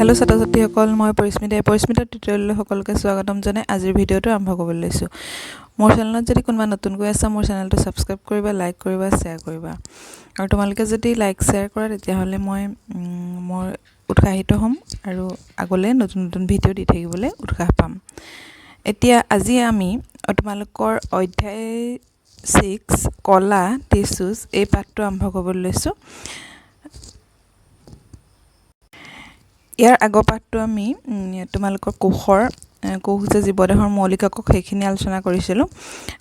Hello छात्र छात्रीসকল মই Parismita tutorial সকলকে স্বাগতম জনাই আজিৰ ভিডিঅটো আৰম্ভ কৰিবলৈ লৈছো মোৰ চেনেলত যদি কোনোবা নতুনকৈ আছে মোৰ চেনেলটো সাবস্ক্ৰাইব কৰিবা লাইক কৰিবা শেয়াৰ কৰিবা আৰু তোমালোকে যদি লাইক শেয়াৰ কৰা তেতিয়া হলে মই মোৰ উৎসাহিত হ'ম আৰু আগলৈ নতুন নতুন ভিডিঅ দি থাকিবলৈ উৎসাহ পাম এতিয়া আজি আমি তোমালোকৰ অধ্যায় 6 কলা টিস্যুজ এই পাঠটো আৰম্ভ কৰিবলৈ লৈছো ইয়াৰ আগৰ পাঠটো আমি তোমালোকৰ কোষ যে জীৱদেহৰ মৌলিক একক সেইখিনি আলোচনা কৰিছিলো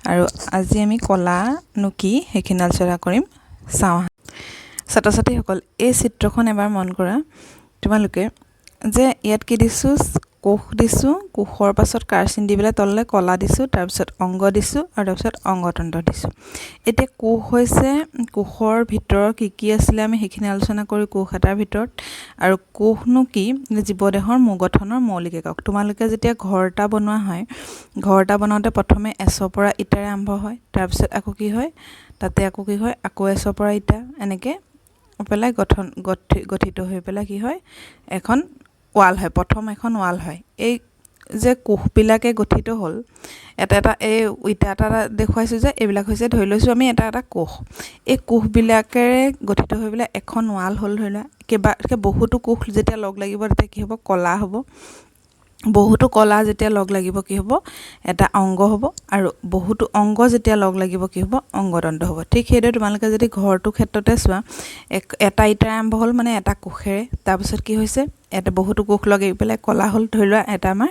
আৰু আজি আমি কলা নুকি সেইখিনি আলোচনা কৰিম চাও ছাত্ৰ ছাত্ৰীসকল এই চিত্ৰখন এবাৰ মন কৰা তোমালোকে যে ইয়াত কি দিছো কোষ দিছো কোষৰ পাছত কাৰ্চিন দি বেলা তললে কলা দিছো তাৰ পিছত অংগ দিছো আৰু তাৰ পিছত অংগতন্ত্ৰ দিছো এতিয়া কোষ হৈছে কোষৰ ভিতৰ কি আছিল আমি সেইখিনি আলোচনা কৰি কোষ এটাৰ ভিতৰত আৰু কোষনো কি জীৱদেহৰ গঠনৰ মৌলিক একক তোমালোকে যেতিয়া ঘৰ এটা বনোৱা হয় ঘৰ এটা বনাওতে প্ৰথমে এছৰ পৰা ইটাৰে আৰম্ভ হয় তাৰ পিছত আকৌ কি হয় তাতে আকৌ কি হয় আকৌ এছৰ পৰা ইটা এনেকে পেলাই গঠিত হৈ পেলাই কি হয় এখন ওয়াল হয় প্ৰথম এখন ওয়াল হয় এই যে কোষবিলাকে গঠিত হল এটা এই ইটা এটা দেখুৱাইছো যে এইবিলাক হৈছে ধৰি লৈছো আমি এটা কোষ এই কোষবিলাকেৰে গঠিত হৈ পেলাই এখন ওয়াল হল ধৰিলা কেবাকে বহুতো কোষ যেতিয়া লগ লাগিব তেতিয়া কি হ'ব কলা হ'ব বহুতো কলা যেতিয়া লগ লাগিব কি হ'ব এটা অংগ হ'ব আৰু বহুতো অংগ যেতিয়া লগ লাগিব কি হ'ব অংগতন্ত্ৰ হ'ব ঠিক সেইদৰে তোমালোকে যদি ঘৰটো ক্ষেত্ৰতে চোৱা এটা ইটা আৰম্ভ হ'ল মানে এটা কোষেৰে তাৰ পিছত কি হৈছে এটা বহুতো কোষ লগাই পেলাই কলা হ'ল ধৰি লোৱা এটা আমাৰ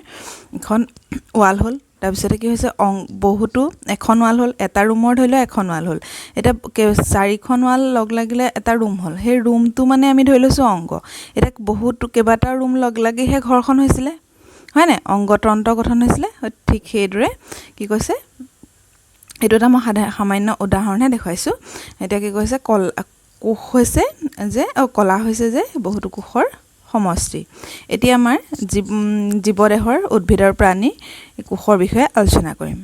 এখন ওয়াল হ'ল তাৰ পিছত কি হৈছে বহুতো এখন ওয়াল হ'ল এটা ৰুমৰ ধৰি লোৱা এখন ওয়াল হ'ল এটা চাৰিখন ওয়াল লগ লাগিলে এটা ৰুম হ'ল সেই ৰুমটো মানে আমি ধৰি লৈছো অংগ এটা বহুতো কেবাটা ৰুম লগ লাগিহে ঘৰখন হৈছিলে হয় না অংগতন্ত্ৰ গঠন হৈছিলে ঠিক সেইদৰে কি কৈছে এটো এটা মই সামান্য উদাহৰণে দেখুৱাইছো এটা কি কৈছে কোষ হৈছে যে কলা হৈছে যে বহুতো কোষৰ সমষ্টি এতিয়া আমাৰ জীৱদেহৰ উদ্ভিদৰ প্ৰাণী কোষৰ বিষয়ে আলোচনা কৰিম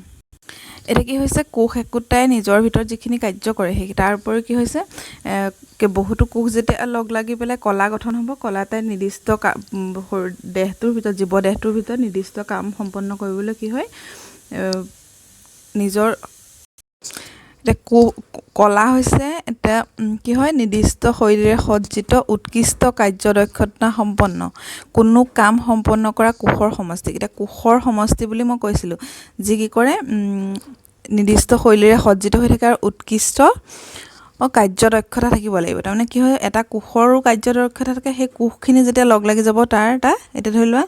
এটা কি হৈছে কোষ একোটাই নিজৰ ভিতৰত যিখিনি কাৰ্য কৰে সেই তাৰ উপৰি কি হৈছে বহুতো কোষ যেতিয়া লগ লাগি পেলাই কলা গঠন হ'ব কলাতে নিৰ্দিষ্ট দেহটোৰ ভিতৰত জীৱদেহটোৰ ভিতৰত নিৰ্দিষ্ট কাম সম্পন্ন কৰিবলৈ কি হয় নিজৰ কলা হৈছে এটা কি হয় নিৰ্দিষ্ট শৰীৰে সজ্জিত উৎকৃষ্ট কাৰ্যদক্ষতা সম্পন্ন কোনো কাম সম্পন্ন কৰা কোষৰ সমষ্টি এটা কোষৰ সমষ্টি বুলি মই কৈছিলো যি কি কৰে নিৰ্দিষ্ট শৰীৰে সজ্জিত হৈ থাকে আৰু উৎকৃষ্ট কাৰ্যদক্ষতা থাকিব লাগিব তাৰমানে কি হয় এটা কোষৰ কাৰ্যদক্ষতা থাকে সেই কোষখিনি যেতিয়া লগ লাগি যাব তাৰ এটা ধৰি লোৱা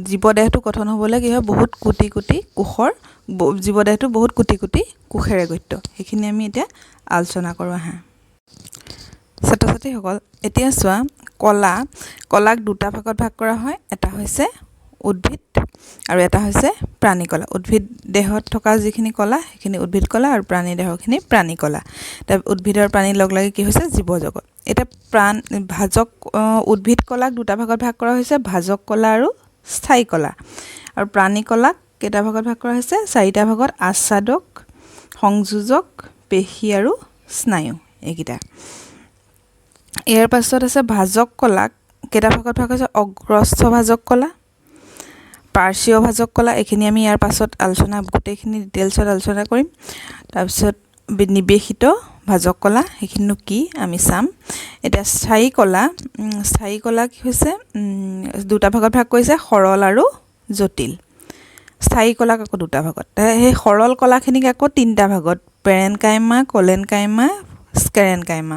জীৱদেহটো গঠন হ'বলৈ কি হয় বহুত কোটি কোটি কোষৰ জীৱদেহটো বহুত কোটি কোটি কোষেৰে গঠিত সেইখিনি আমি এতিয়া আলোচনা কৰো আহা ছাত্ৰ ছাত্ৰীসকল এতিয়া চোৱা কলাক দুটা ভাগত ভাগ কৰা হয় এটা হৈছে উদ্ভিদ আৰু এটা হৈছে প্ৰাণী কলা উদ্ভিদ দেহত থকা যিখিনি কলা সেইখিনি উদ্ভিদ কলা আৰু প্ৰাণী দেহখিনি প্ৰাণী কলা তাৰ উদ্ভিদৰ প্ৰাণী লগ লাগি কি হৈছে জীৱ জগত এটা ভাজক উদ্ভিদ কলাক দুটা ভাগত ভাগ কৰা হৈছে ভাজক কলা আৰু স্থায়ী কলা আৰু প্ৰাণী কলাক কেটা ভাগত ভাগ কৰা হৈছে চাৰিটা ভাগত আচ্ছাদক সংযোজক পেশী আৰু স্নায়ু এইকিটা ইয়াৰ পাছত আছে ভাজক কলাক কেটা ভাগত ভাগ হৈছে অগ্ৰস্থ ভাজক কলা পাৰ্শ্বীয় ভাজক কলা এইখিনি আমি ইয়াৰ পাছত আলোচনা গোটেইখিনি ডিটেইলছত আলোচনা কৰিম তাৰ পিছত নিবেশিত ভাজক কলা সেইখিনিনো কি আমি চাম এটা স্থায়ী কলা কি হৈছে দুটা ভাগত ভাগ কৰিছে সৰল আৰু জটিল স্থায়ী কলাক আকৌ দুটা ভাগত সেই সৰল কলাখিনিক আকৌ তিনটা ভাগত পেৰেনকাইমা কোলেনকাইমা স্কেৰেনকাইমা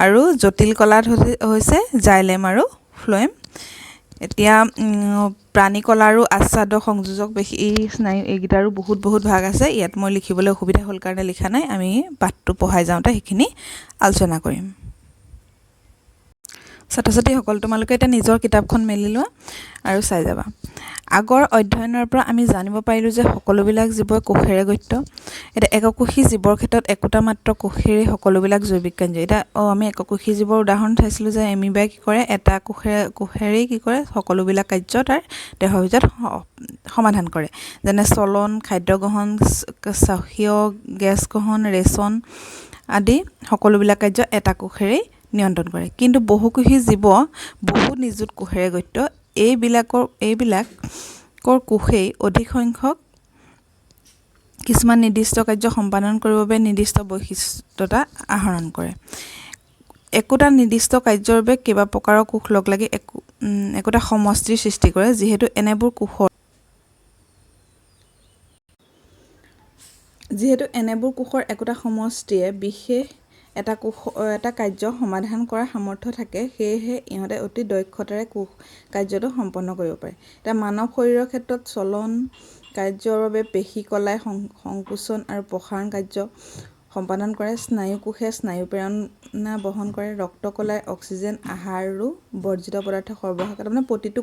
আৰু জটিল কলাত হৈছে জাইলেম আৰু ফ্লোয়েম এতিয়া প্ৰাণী কলা আৰু আচ্ছাদক সংযোজক পেশী স্নায়ু এইগিটাৰো বহুত ভাগ আছে ইয়াত মই লিখিবলৈ অসুবিধা হ'ল কাৰণে লিখা নাই আমি পাঠটো পঢ়াই যাওঁতে সেইখিনি আলোচনা কৰিম ছাত্ৰ ছাত্ৰীসকল তোমালোকে এটা নিজৰ কিতাপখন মেলি লোৱা আৰু চাই যাবা আগৰ অধ্যয়নৰ পৰা আমি জানিব পাৰিলো যে সকলোবিলাক জীৱ কোষেৰে গঠিত এটা এককোষী জীৱৰ ক্ষেত্ৰত একোটা মাত্ৰ কোষেৰে সকলোবিলাক জৈৱিক কাৰ্য এটা আমি এককোষী জীৱৰ উদাহৰণ চাইছিলো যে এমিবাই কি কৰে এটা কোষেৰে কি কৰে সকলোবিলাক কাৰ্য তাৰ দেহৰ ভিতৰত সমাধান কৰে যেনে চলন খাদ্য গ্ৰহণ সহীয় গেছ গ্ৰহণ ৰেচন আদি সকলোবিলাক কাৰ্য এটা কোষেৰে নিয়ন্ত্ৰণ কৰে। কিন্তু বহুকোষী জীৱ বহু নিযুত কোষেৰে গঠিত। এইবিলাকৰ কোষেই অধিক সংখ্যক কিছুমান নিৰ্দিষ্ট কাৰ্য সম্পাদন কৰিবৰ বাবে নিৰ্দিষ্ট বৈশিষ্ট্যতা আহৰণ কৰে। একোটা নিৰ্দিষ্ট কাৰ্যৰ বাবে কেইবা প্ৰকাৰৰ কোষ লগ লাগি একোটা সমষ্টিৰ সৃষ্টি কৰে। যিহেতু এনেবোৰ কোষৰ একোটা সমষ্টিয়ে বিশেষ এটা কাৰ্য সমাধান কৰাৰ সামৰ্থ্য থাকে, সেয়েহে ইহঁতে অতি দক্ষতাৰে কাৰ্যটো সম্পন্ন কৰিব পাৰে। এতিয়া মানৱ শৰীৰৰ ক্ষেত্ৰত চলন কাৰ্যৰ বাবে পেশী কলাই সংকোচন আৰু প্ৰসাৰণ কাৰ্য সম্পাদন কৰে। স্নায়ু কোষে স্নায়ু প্ৰেৰণা বহন কৰে। ৰক্ত কলাই অক্সিজেন আহাৰ আৰু বৰ্জিত পদাৰ্থ সৰবৰাহ কৰে। তাৰমানে প্ৰতিটো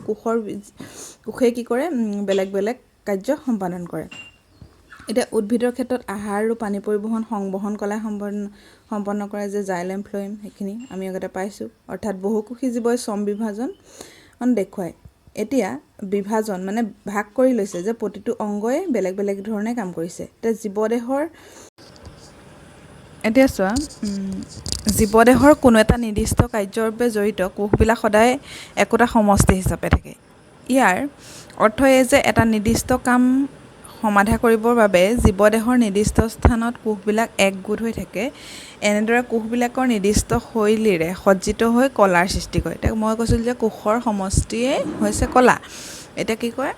কোষেই কি কৰে, বেলেগ বেলেগ কাৰ্য সম্পাদন কৰে। এতিয়া উদ্ভিদৰ ক্ষেত্ৰত আহাৰ আৰু পানী পৰিবহণ সংবহন কলাই সম্পন্ন কৰে, যে জাইলেম ফ্ল'য়েম, সেইখিনি আমি আগতে পাইছোঁ। অৰ্থাৎ বহুকোষী জীৱই বিভাজন দেখুৱায়। এতিয়া বিভাজন মানে ভাগ কৰি লৈছে যে প্ৰতিটো অংগই বেলেগ বেলেগ ধৰণে কাম কৰিছে। এতিয়া জীৱদেহৰ কোনো এটা নিৰ্দিষ্ট কাৰ্যৰ বাবে জড়িত কোষবিলাক সদায় একোটা সমষ্টি হিচাপে থাকে। ইয়াৰ অৰ্থ এই যে এটা নিৰ্দিষ্ট কাম সমাধা কৰিবৰ বাবে জীৱদেহৰ নিৰ্দিষ্ট স্থানত কোষবিলাক একগোট হৈ থাকে। এনেদৰে কোষবিলাকৰ নিৰ্দিষ্ট শৈলীৰে সজ্জিত হৈ কলাৰ সৃষ্টি কৰে। এতিয়া মই কৈছিলোঁ যে কোষৰ সমষ্টিয়েই হৈছে কলা। এতিয়া কি কয়,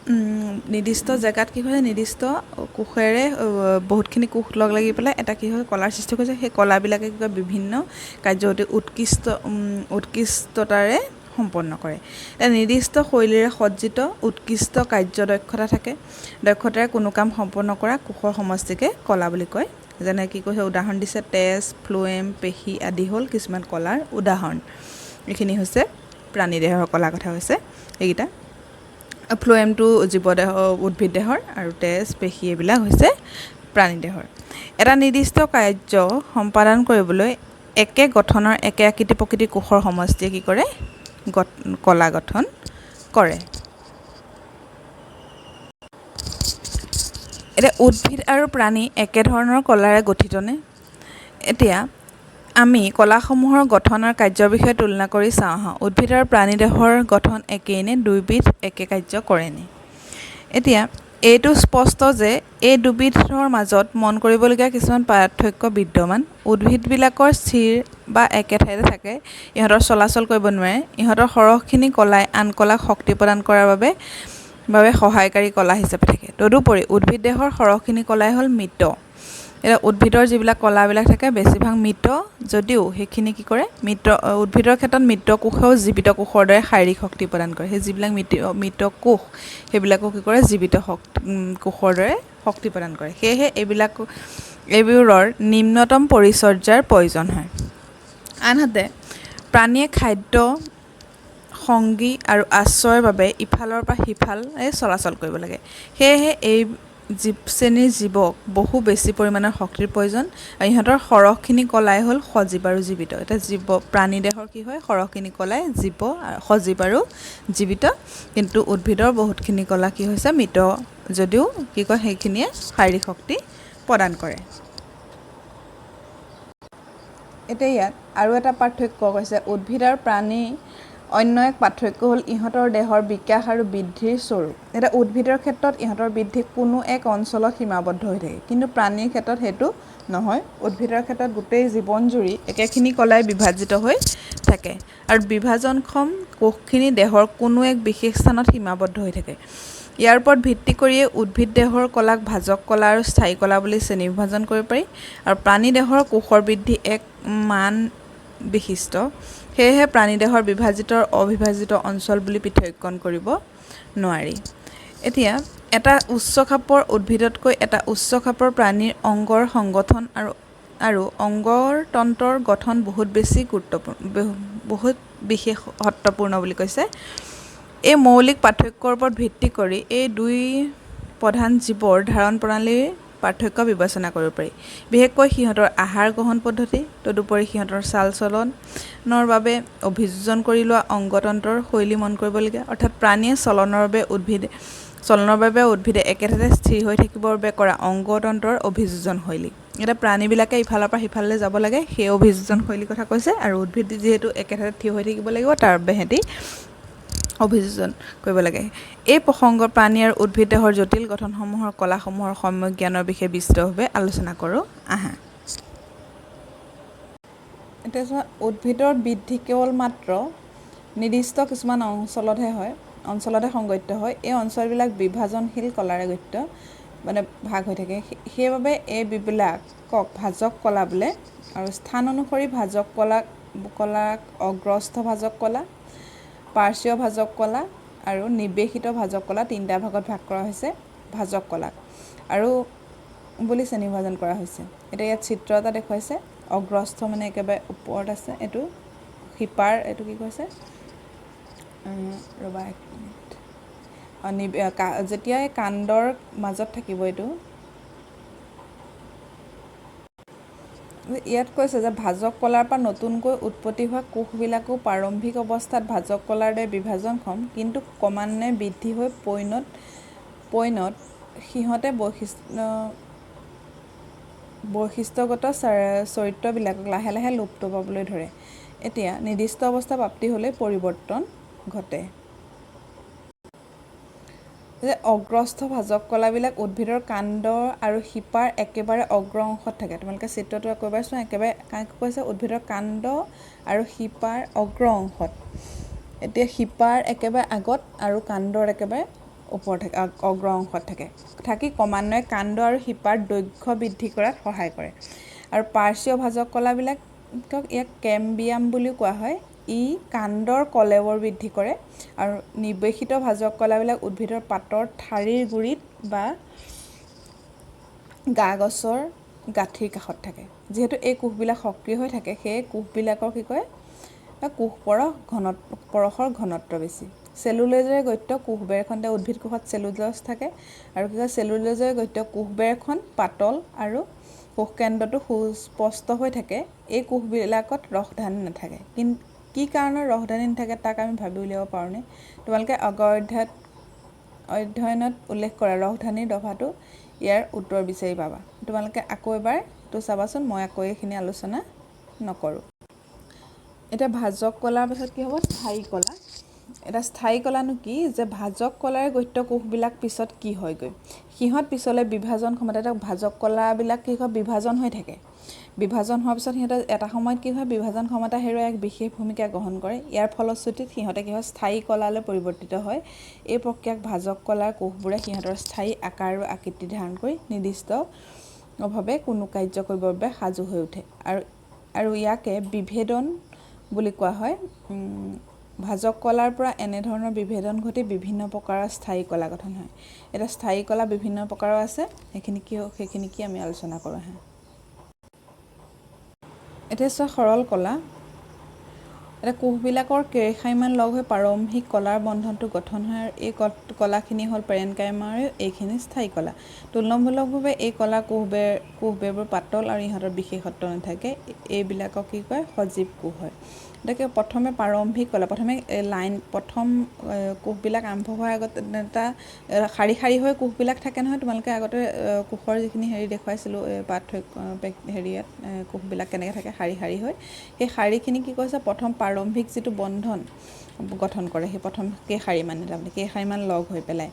নিৰ্দিষ্ট জেগাত কি হয়, নিৰ্দিষ্ট কোষেৰে বহুতখিনি কোষ লগ লাগি পেলাই এটা কি হয়, কলাৰ সৃষ্টি কৰিছে। সেই কলাবিলাকে কি কয়, বিভিন্ন কাৰ্য অতি উৎকৃষ্টতাৰে সম্পন্ন কৰে। এতিয়া নিৰ্দিষ্ট শৈলীৰে সজ্জিত উৎকৃষ্ট কাৰ্যদক্ষতা থাকে। দক্ষতাৰে কোনো কাম সম্পন্ন কৰা কোষৰ সমষ্টিকে কলা বুলি কয়। যেনে কি কৈছে, উদাহৰণ দিছে তেজ, ফ্ল'য়েম, পেশী আদি হ'ল কিছুমান কলাৰ উদাহৰণ। এইখিনি হৈছে প্ৰাণীদেহৰ কলাৰ কথা হৈছে এইকেইটা। ফ্ল'য়েমটো উদ্ভিদ দেহৰ, আৰু তেজ, পেশী এইবিলাক হৈছে প্ৰাণীদেহৰ। এটা নিৰ্দিষ্ট কাৰ্য সম্পাদন কৰিবলৈ একে গঠনৰ একে আকৃতি প্ৰকৃতিৰ কোষৰ সমষ্টিয়ে কি কৰে, কলা গঠন কৰে। এতিয়া উদ্ভিদ আৰু প্ৰাণী একেধৰণৰ কলাৰে গঠিতনে? এতিয়া আমি কলাসমূহৰ গঠন আৰু কাৰ্যৰ বিষয়ে তুলনা কৰি চাওঁ আহা। উদ্ভিদ আৰু প্ৰাণী দেহৰ গঠন একেই নে? দুয়োবিধ একে কাৰ্য কৰেনে? এতিয়া এইটো স্পষ্ট যে এই দুবিধৰ মাজত মন কৰিবলগীয়া কিছুমান পাৰ্থক্য বিদ্যমান। উদ্ভিদবিলাকৰ স্থিৰ বা একে ঠাইতে থাকে, ইহঁতৰ চলাচল কৰিব নোৱাৰে। ইহঁতৰ সৰহখিনি কলাই আন কলাক শক্তি প্ৰদান কৰাৰ বাবে সহায়কাৰী কলা হিচাপে থাকে। তদুপৰি উদ্ভিদ দেহৰ সৰহখিনি কলাই হ'ল মৃত। এতিয়া উদ্ভিদৰ যিবিলাক কলাবিলাক থাকে বেছিভাগ মৃত, যদিও সেইখিনি কি কৰে, উদ্ভিদৰ ক্ষেত্ৰত মৃত কোষেও জীৱিত কোষৰ দৰে শাৰীৰিক শক্তি প্ৰদান কৰে। সেই যিবিলাক মৃত কোষ সেইবিলাকো কি কৰে, জীৱিত কোষৰ দৰে শক্তি প্ৰদান কৰে। সেয়েহে এইবোৰৰ নিম্নতম পৰিচৰ্যাৰ প্ৰয়োজন হয়। আনহাতে প্ৰাণীয়ে খাদ্য, সংগী আৰু আশ্ৰয়ৰ বাবে ইফালৰ পৰা সিফালে চলাচল কৰিব লাগে। সেয়েহে এই শ্ৰেণীৰ জীৱক বহু বেছি পৰিমাণৰ শক্তিৰ প্ৰয়োজন, আৰু ইহঁতৰ সৰহখিনি কলাই হ'ল সজীৱ আৰু জীৱিত। এতিয়া প্ৰাণী দেহৰ কি হয়, সৰহখিনি কলাই সজীৱ আৰু জীৱিত, কিন্তু উদ্ভিদৰ বহুতখিনি কলা কি হৈছে, মৃত, যদিও কি কয় সেইখিনিয়ে শাৰীৰিক শক্তি প্ৰদান কৰে। এতিয়া ইয়াত আৰু এটা পাৰ্থক্য কৈছে, উদ্ভিদ আৰু প্ৰাণী অন্য এক পাৰ্থক্য হ'ল ইহঁতৰ দেহৰ বিকাশ আৰু বৃদ্ধিৰ স্বৰূপ। এতিয়া উদ্ভিদৰ ক্ষেত্ৰত ইহঁতৰ বৃদ্ধি কোনো এক অঞ্চলত সীমাবদ্ধ হৈ থাকে, কিন্তু প্ৰাণীৰ ক্ষেত্ৰত সেইটো নহয়। উদ্ভিদৰ ক্ষেত্ৰত গোটেই জীৱনজুৰি একেখিনি কলাই বিভাজিত হৈ থাকে, আৰু বিভাজনক্ষম কোষখিনি দেহৰ কোনো এক বিশেষ স্থানত সীমাবদ্ধ হৈ থাকে। ইয়াৰ ওপৰত ভিত্তি কৰিয়ে উদ্ভিদ দেহৰ কলাক ভাজক কলা আৰু স্থায়ী কলা বুলি শ্ৰেণীবিভাজন কৰিব পাৰি, আৰু প্ৰাণী দেহৰ কোষৰ বৃদ্ধি এক মান বিশিষ্ট। সেয়েহে প্ৰাণী দেহৰ বিভাজিত আৰু অবিভাজিত অঞ্চল বুলি পৃথকীকৰণ কৰিব নোৱাৰি। এতিয়া এটা উচ্চ খাপৰ উদ্ভিদতকৈ এটা উচ্চ খাপৰ প্ৰাণীৰ অংগৰ সংগঠন আৰু অংগৰ তন্ত্ৰৰ গঠন বহুত বিশেষত্বপূৰ্ণ বুলি কৈছে। এই মৌলিক পাৰ্থক্যৰ ওপৰত ভিত্তি কৰি এই দুই প্ৰধান জীৱৰ ধাৰণ প্ৰণালীৰ পাৰ্থক্য বিবেচনা কৰিব পাৰি। বিশেষকৈ সিহঁতৰ আহাৰ গ্ৰহণ পদ্ধতি, তদুপৰি সিহঁতৰ চাল চলনৰ বাবে অভিযোজন কৰি লোৱা অংগতন্ত্ৰৰ শৈলী মন কৰিবলগীয়া। অৰ্থাৎ প্ৰাণীয়ে চলনৰ বাবে উদ্ভিদে একেঠাইতে স্থিৰ হৈ থাকিবৰ বাবে কৰা অংগতন্ত্ৰৰ অভিযোজন শৈলী। এটা প্ৰাণীবিলাকে ইফালৰ পৰা সিফাললৈ যাব লাগে সেই অভিযোজন শৈলীৰ কথা কৈছে আৰু উদ্ভিদ যিহেতু একেঠাইত থিয় হৈ থাকিব লাগিব তাৰ বাবে সিহঁতি অভিযোজন কৰিব লাগে এই প্ৰসংগ প্ৰাণী আৰু উদ্ভিদ দেহৰ জটিল গঠনসমূহৰ কলাসমূহৰ সম্যক জ্ঞানৰ বিষয়ে বিস্তৃতভাৱে আলোচনা কৰোঁ আহা এতিয়া চোৱা উদ্ভিদৰ বৃদ্ধি কেৱল মাত্ৰ নিৰ্দিষ্ট কিছুমান অঞ্চলতহে সংগঠিত হয় এই অঞ্চলবিলাক বিভাজনশীল কলাৰে গঠিত মানে ভাগ হৈ থাকে সেইবাবে এই বিলাকক ভাজক কলা বোলে আৰু স্থান অনুসৰি ভাজক কলাক অগ্ৰস্থ ভাজক কলা পাৰ্শ্বীয় ভাজক কলা আৰু নিৱেশিত ভাজক কলা তিনিটা ভাগত ভাগ কৰা হৈছে ভাজক কলাক আৰু বুলি শ্ৰেণীবিভাজন কৰা হৈছে এতিয়া ইয়াত চিত্ৰ এটা দেখুৱাইছে অগ্ৰস্থ মানে একেবাৰে ওপৰত আছে এইটো শিপাৰ এইটো কি কৈছে ৰবা এক মিনিট যেতিয়া কাণ্ডৰ মাজত থাকিব এইটো ইয়াত কৈছে যে ভাজক কলাৰ পৰা নতুনকৈ উৎপত্তি হোৱা কোষবিলাকো প্ৰাৰম্ভিক অৱস্থাত ভাজক কলাৰ দৰে বিভাজনক্ষম কিন্তু ক্ৰমান্বয়ে বৃদ্ধি হৈ পৈণত সিহঁতে বৈশিষ্ট্যগত চৰিত্ৰবিলাকক লাহে লাহে লুপ্ত পাবলৈ ধৰে এতিয়া নিৰ্দিষ্ট অৱস্থা প্ৰাপ্তি হ'লে পৰিৱৰ্তন ঘটে যে অগ্ৰস্থ ভাজক কলাবিলাক উদ্ভিদৰ কাণ্ড আৰু শিপাৰ একেবাৰে অগ্ৰ অংশত থাকে তোমালোকে চিত্ৰটো একেবাৰে চোৱা একেবাৰে কৈছে উদ্ভিদৰ কাণ্ড আৰু শিপাৰ অগ্ৰ অংশত এতিয়া শিপাৰ একেবাৰে আগত আৰু কাণ্ডৰ একেবাৰে ওপৰত থাকে অগ্ৰ অংশত থাকি ক্ৰমান্বয়ে কাণ্ড আৰু শিপাৰ দৈৰ্ঘ্য বৃদ্ধি কৰাত সহায় কৰে আৰু পাৰ্শ্বীয় ভাজক কলাবিলাকক ইয়াক কেম্বিয়াম বুলিও কোৱা হয় ই কাণ্ডৰ কলেবৰ বৃদ্ধি কৰে আৰু নিৱেশিত ভাজক কলাবিলাক উদ্ভিদৰ পাতৰ ঠাৰিৰ গুৰিত বা গা গছৰ গাঁঠিৰ কাষত থাকে যিহেতু এই কোষবিলাক সক্ৰিয় হৈ থাকে সেই কোষবিলাকৰ কি কয় কোষ পৰশৰ ঘনত্ব বেছি চেলুলোজেৰে গঠিত কোষবেৰখন উদ্ভিদ কোষত চেলুলোজ থাকে আৰু কি কয় চেলুলোজেৰে গঠিত কোষবেৰখন পাতল আৰু কোষকেন্দ্ৰটো সুস্পষ্ট হৈ থাকে এই কোষবিলাকত ৰসধানী নাথাকে কিন্তু কি কাৰণত ৰসধানী নাথাকে তাক আমি ভাবি উলিয়াব পাৰোঁনে তোমালোকে আগৰ অধ্যয়নত উল্লেখ কৰা ৰসধানীৰ দফাটো ইয়াৰ উত্তৰ বিচাৰি পাবা তোমালোকে আকৌ এবাৰ তো চাবাচোন মই আকৌ এইখিনি আলোচনা নকৰোঁ এতিয়া ভাজক কলাৰ পাছত কি হ'ব স্থায়ী কলা এটা স্থায়ী কলানো কি যে ভাজক কলাৰে গঠিত কোষবিলাক পিছত কি হয়গৈ সিহঁত পিছলৈ বিভাজন ক্ষমতা ভাজক কলাবিলাক কি হয় বিভাজন হৈ থাকে বিভাজন হোৱাৰ পিছত সিহঁতে এটা সময়ত কি হয় বিভাজন ক্ষমতা হেৰুৱাই এক বিশেষ ভূমিকা গ্ৰহণ কৰে ইয়াৰ ফলশ্ৰুতিত সিহঁতে কি হয় স্থায়ী কলালৈ পৰিৱৰ্তিত হয় এই প্ৰক্ৰিয়াক ভাজক কলাৰ কোষবোৰে সিহঁতৰ স্থায়ী আকাৰ আৰু আকৃতি ধাৰণ কৰি নিৰ্দিষ্টভাৱে কোনো কাৰ্য কৰিবৰ বাবে সাজু হৈ উঠে আৰু ইয়াকে বিভেদন বুলি কোৱা হয় ভাজক কলাৰ পৰা এনেধৰণৰ বিভেদন ঘটি বিভিন্ন প্ৰকাৰৰ স্থায়ী কলা গঠন হয় এতিয়া স্থায়ী কলা বিভিন্ন প্ৰকাৰৰ আছে সেইখিনি কি আমি আলোচনা কৰোঁ এতিয়া চোৱা সৰল কলা এতিয়া কোষবিলাকৰ কেইখাইমান লগ হৈ প্ৰাৰম্ভিক কলাৰ বন্ধনটো গঠন হয় আৰু এই কলাখিনি হ'ল পেৰেনকাইমা আৰু এইখিনি স্থায়ী কলা তুলনামূলকভাৱে এই কলা কোষবেৰবোৰ পাতল আৰু ইহঁতৰ বিশেষত্ব নাথাকে এইবিলাকক কি কয় সজীৱ কোষ হয় গতিকে প্ৰথমে প্ৰাৰম্ভিক কলা প্ৰথম কোষবিলাক আৰম্ভ হোৱাৰ আগত এটা শাৰী শাৰী হৈ কোষবিলাক থাকে নহয় তোমালোকে আগতে কোষৰ যিখিনি দেখুৱাইছিলোঁ পাৰ্থক্য হেৰিয়াত কোষবিলাক কেনেকৈ থাকে শাৰী শাৰী হৈ সেই শাৰীখিনি কি কৈছে প্ৰথম প্ৰাৰম্ভিক যিটো বন্ধন গঠন কৰে সেই প্ৰথম কেইশাৰীমান তাৰমানে কেইশাৰীমান লগ হৈ পেলাই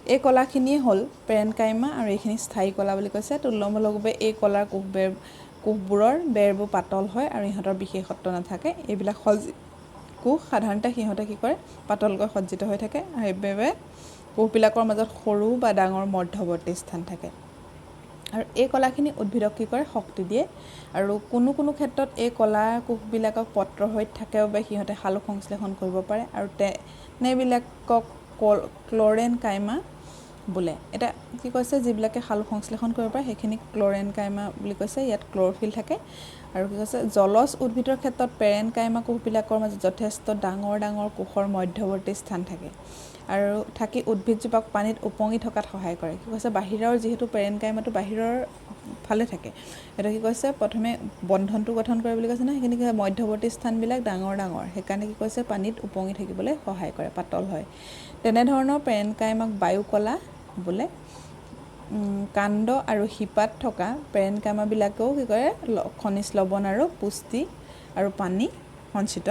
এই কলাখিনিয়ে হ'ল পেৰেনকাইমা আৰু এইখিনি স্থায়ী কলা বুলি কৈছে তুলনামূলকভাৱে এই কলাৰ কোষবোৰৰ বেৰবোৰ পাতল হয় আৰু ইহঁতৰ বিশেষত্ব নাথাকে এইবিলাক কোষ সাধাৰণতে সিহঁতে কি কৰে পাতলকৈ সজ্জিত হৈ থাকে আৰু সেইবাবে কোষবিলাকৰ মাজত সৰু বা ডাঙৰ মধ্যৱৰ্তী স্থান থাকে আৰু এই কলাখিনি উদ্ভিদক কি কৰে শক্তি দিয়ে আৰু কোনো ক্ষেত্ৰত এই কলা কোষবিলাকক পত্ৰহৈত থাকে বাবে সিহঁতে সালোক সংশ্লেষণ কৰিব পাৰে আৰু তেনেবিলাকক ক্লৰেনকাইমা বোলে এতিয়া কি কৈছে যিবিলাকে সালোক সংশ্লেষণ কৰিব পাৰে সেইখিনি ক্লৰেনকাইমা বুলি কৈছে ইয়াত ক্লৰফিল থাকে আৰু কি কৈছে জলজ উদ্ভিদৰ ক্ষেত্ৰত পেৰেনকাইমা কোষবিলাকৰ মাজত যথেষ্ট ডাঙৰ ডাঙৰ কোষৰ মধ্যৱৰ্তী স্থান থাকে আৰু থাকি উদ্ভিদজোপাক পানীত উপঙি থকাত সহায় কৰে কি কৈছে বাহিৰৰ যিহেতু পেৰেনকাইমাটো বাহিৰৰ ফালে থাকে এটা কি কৈছে প্ৰথমে বন্ধনটো গঠন কৰে বুলি কৈছে না সেইখিনি মধ্যৱৰ্তী স্থানবিলাক ডাঙৰ ডাঙৰ সেইকাৰণে কি কৈছে পানীত উপঙি থাকিবলৈ সহায় কৰে পাতল হয় তেনেধৰণৰ পেৰেনকাইমাক বায়ু কলা বোলে কাণ্ড আৰু শিপাত থকা পেৰেনকাইমাবিলাকেও কি কৰে খনিজ লৱণ আৰু পুষ্টি আৰু পানী সঞ্চিত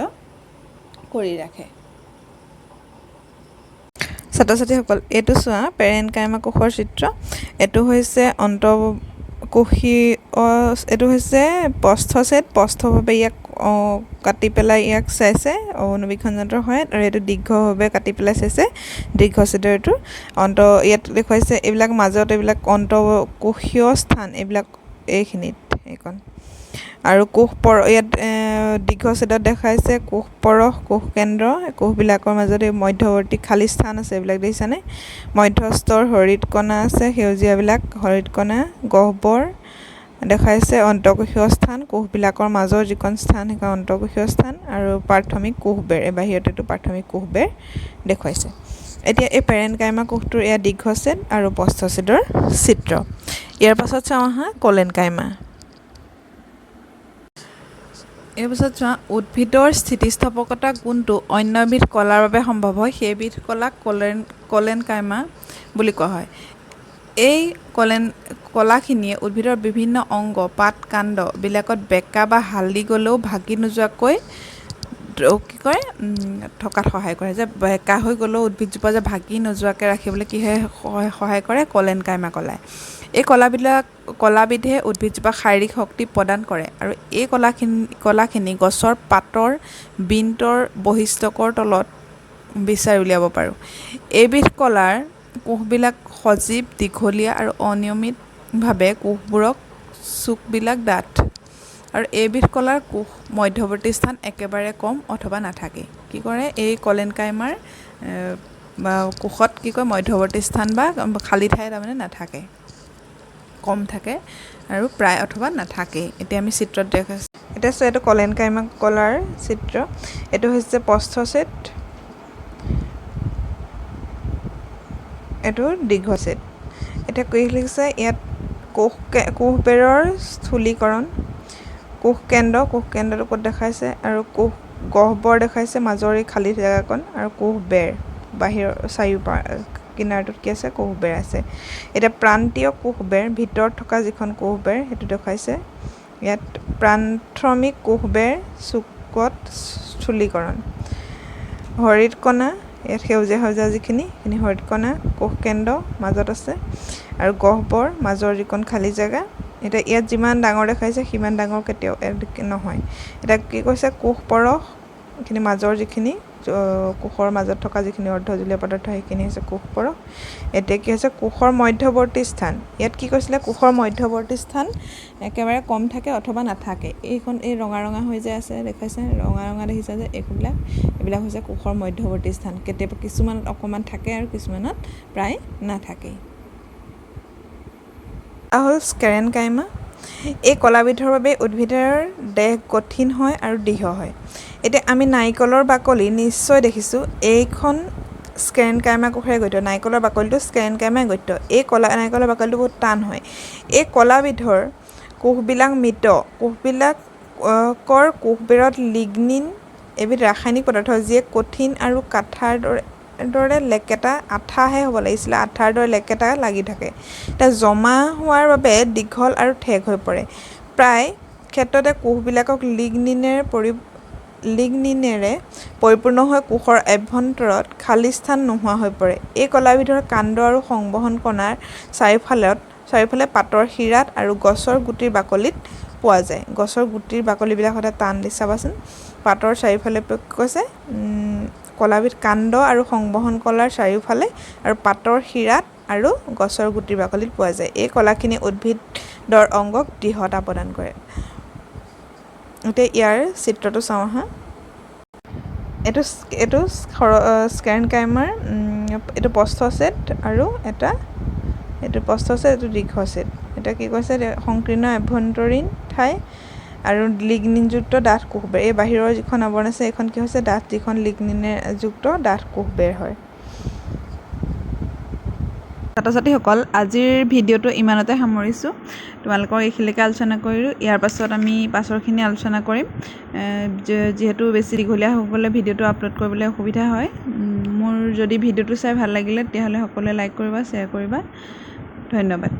কৰি ৰাখে। ছাত্ৰ ছাত্ৰীসকল এইটো চোৱা পেৰেনকাইমা কোষৰ চিত্ৰ। এইটো হৈছে অন্তঃকোষীয়, এইটো হৈছে প্ৰস্থছেদ। প্ৰস্থভাৱে ইয়াক কাটি পেলাই ইয়াক চাইছে অনুবীক্ষণ যন্ত্ৰৰ সহায়ত, আৰু এইটো দীৰ্ঘভাৱে কাটি পেলাই চাইছে দীৰ্ঘছেদৰ। এইটো ইয়াত দেখুৱাইছে এইবিলাক মাজত এইবিলাক অন্তঃকোষীয় স্থান, এইবিলাক এইখিনিত এইখন। আৰু ইয়াত দীৰ্ঘছেদত দেখাইছে কোষ পৰশ, কোষ কেন্দ্ৰ, কোষবিলাকৰ মাজত এই মধ্যৱৰ্তী খালী স্থান আছে, এইবিলাক দেখিছানে? মধ্যস্থৰ হৰিতকণা আছে, সেউজীয়াবিলাক হৰিতকণা, গহ্বৰ দেখাইছে অন্তঃকোষীয় স্থান, কোষবিলাকৰ মাজৰ যিখন স্থান সেইখন অন্তঃকোষীয় স্থান, আৰু প্ৰাথমিক কোষবেৰ, বাহিৰত এইটো প্ৰাথমিক কোষবেৰ দেখুৱাইছে। এতিয়া এই পেৰেনকাইমা কোষটোৰ এয়া দীৰ্ঘছেদ আৰু প্ৰস্থছেদৰ চিত্ৰ। ইয়াৰ পাছত চাওঁ আহা কলেনকাইমা। ইয়াৰ পাছত চোৱা উদ্ভিদৰ স্থিতিস্থাপকতা কোনটো অন্য এবিধ কলাৰ বাবে সম্ভৱ হয়, সেইবিধ কলাক কলেনকাইমা বুলি কোৱা হয়। এই কলাখিনিয়ে উদ্ভিদৰ বিভিন্ন অংগ, পাত, কাণ্ডবিলাকত বেকা বা হালদি গ'লেও ভাগি নোযোৱাকৈ কি কৰে থকাত সহায় কৰে। যে বেকা হৈ গ'লেও উদ্ভিদজোপা যে ভাগি নোযোৱাকৈ ৰাখিবলৈ কিহে সহায় কৰে? কলেনকাইমা কলাই। এই কলাবিধে উদ্ভিদজোপাক শাৰীৰিক শক্তি প্ৰদান কৰে, আৰু এই কলাখিনি গছৰ পাতৰ বিন্তৰ বহিষ্টকৰ তলত বিচাৰি উলিয়াব পাৰোঁ। এইবিধ কলাৰ কোষবিলাক সজীৱ, দীঘলীয়া আৰু অনিয়মিতভাৱে কোষবোৰক চুকবিলাক ডাঠ, আৰু এইবিধ কলাৰ কোষ মধ্যৱৰ্তী স্থান একেবাৰে কম অথবা নাথাকে। কি কৰে এই কলেনকাইমাৰ কোষত কি কয় মধ্যৱৰ্তী স্থান বা খালী ঠাই তাৰমানে নাথাকে, কম থাকে আৰু প্ৰায় অথবা নাথাকেই। এতিয়া আমি চিত্ৰত দেখাইছোঁ। এতিয়া চোৱা এইটো কলেনকাইমা কলাৰ চিত্ৰ। এইটো হৈছে প্ৰস্থছেদ, এইটো দীৰ্ঘছেদ। এতিয়া কি লিখিছে ইয়াত কোষবেৰৰ স্থূলীকৰণ, কোষ কেন্দ্ৰটো ক'ত দেখাইছে, আৰু কোষ গহ্বৰ দেখাইছে মাজৰ এই খালী জেগাকণ, আৰু কোষবেৰ বাহিৰৰ কিনাৰটোত কি আছে? কোষবেৰ আছে। এতিয়া প্ৰান্তীয় কোষবেৰ ভিতৰত থকা যিখন কোষবেৰ সেইটো দেখুৱাইছে ইয়াত। প্ৰাথমিক কোষবেৰ চুকত স্থূলীকৰণ, হৰিতকণা ইয়াত সেউজীয়া যিখিনি হৰিতকণা, কোষ কেন্দ্ৰ মাজত আছে, আৰু গহ্বৰ মাজৰ যিকণ খালী জেগা। এতিয়া ইয়াত যিমান ডাঙৰ দেখাইছে সিমান ডাঙৰ কেতিয়াও নহয়। এতিয়া কি কৈছে? কোষ পৰশ, এইখিনি মাজৰ যিখিনি কোষৰ মাজত থকা যিখিনি অৰ্ধজলীয় পদাৰ্থ সেইখিনি হৈছে কোষ পৰশ। এতিয়া কি হৈছে? কোষৰ মধ্যৱৰ্তী স্থান। ইয়াত কি কৈছিলে? কোষৰ মধ্যৱৰ্তী স্থান একেবাৰে কম থাকে অথবা নাথাকে। এই ৰঙা হৈ যে আছে দেখাইছে, ৰঙা দেখিছে যে এইবিলাক হৈছে কোষৰ মধ্যৱৰ্তী স্থান। কেতিয়াবা কিছুমানত অকণমান থাকে আৰু কিছুমানত প্ৰায় নাথাকেই। হ'ল স্কেৰেনকাইমা। এই কলাবিধৰ বাবে উদ্ভিদৰ দেহ কঠিন হয় আৰু দৃঢ় হয়। এতিয়া আমি নাৰিকলৰ বাকলি নিশ্চয় দেখিছোঁ, এইখন স্কেৰেনকাইমা কোষেৰে গঠিত। নাৰিকলৰ বাকলিটো স্কেৰেনকাইমাই গঠিত। এই নাৰিকলৰ বাকলিটো বহুত টান হয়। এই কলাবিধৰ কোষবিলাক মৃত। কোষবেৰত লিগনিন এবিধ ৰাসায়নিক পদাৰ্থ যিয়ে কঠিন আৰু কাঠাৰ দৰে লেকেটা, আঠাহে হ'ব লাগিছিলে, আঠাৰ দৰে লেকেটা লাগি থাকে। এতিয়া জমা হোৱাৰ বাবে দীঘল আৰু ঠেক হৈ পৰে। প্ৰায় ক্ষেত্ৰতে কোষবিলাকক লিগনিনেৰে পৰিপূৰ্ণ হৈ কোষৰ অভ্যন্তৰত খালী স্থান নোহোৱা হৈ পৰে। এই কলাবিধৰ কাণ্ড আৰু সংবহন কণাৰ চাৰিওফালে পাতৰ শিৰাত আৰু গছৰ গুটিৰ বাকলিত পোৱা যায়। গছৰ গুটিৰ বাকলিবিলাক সদায় টান দি চাবাচোন। পাতৰ চাৰিওফালে কৈছে কলাবিধ কাণ্ড আৰু সংবহন কলাৰ চাৰিওফালে আৰু পাতৰ শিৰাত আৰু গছৰ গুটিৰ বাকলিত পোৱা যায়। এই কলাখিনি উদ্ভিদৰ অংগক দৃঢ়তা প্ৰদান কৰে। এতিয়া ইয়াৰ চিত্ৰটো চাওঁ আহা। এইটো স্কেৰেনকাইমাৰ এইটো প্ৰস্থছেদ আৰু এইটো প্ৰস্থছেদ, এইটো দীৰ্ঘছেদ। এতিয়া কি কৈছে? সংকীৰ্ণ আভ্যন্তৰীণ ঠাই আৰু লিগনিনযুক্ত ডাঠ কোষবেৰ। এই বাহিৰৰ যিখন আৱৰণ আছে এইখন কি হৈছে? ডাঠ, যিখন লিগনিনযুক্ত ডাঠ কোষবেৰ হয়। ছাত্ৰ ছাত্ৰীসকল আজিৰ ভিডিঅ'টো ইমানতে সামৰিছোঁ। তোমালোকৰ এইখিনিলৈকে আলোচনা কৰিলোঁ। ইয়াৰ পাছত আমি পাছৰখিনি আলোচনা কৰিম। যিহেতু বেছি দীঘলীয়া হৈ গ'লে ভিডিঅ'টো আপলোড কৰিবলৈ অসুবিধা হয়। মোৰ যদি ভিডিঅ'টো চাই ভাল লাগিলে তেতিয়াহ'লে সকলোৱে লাইক কৰিবা, শ্বেয়াৰ কৰিবা। ধন্যবাদ।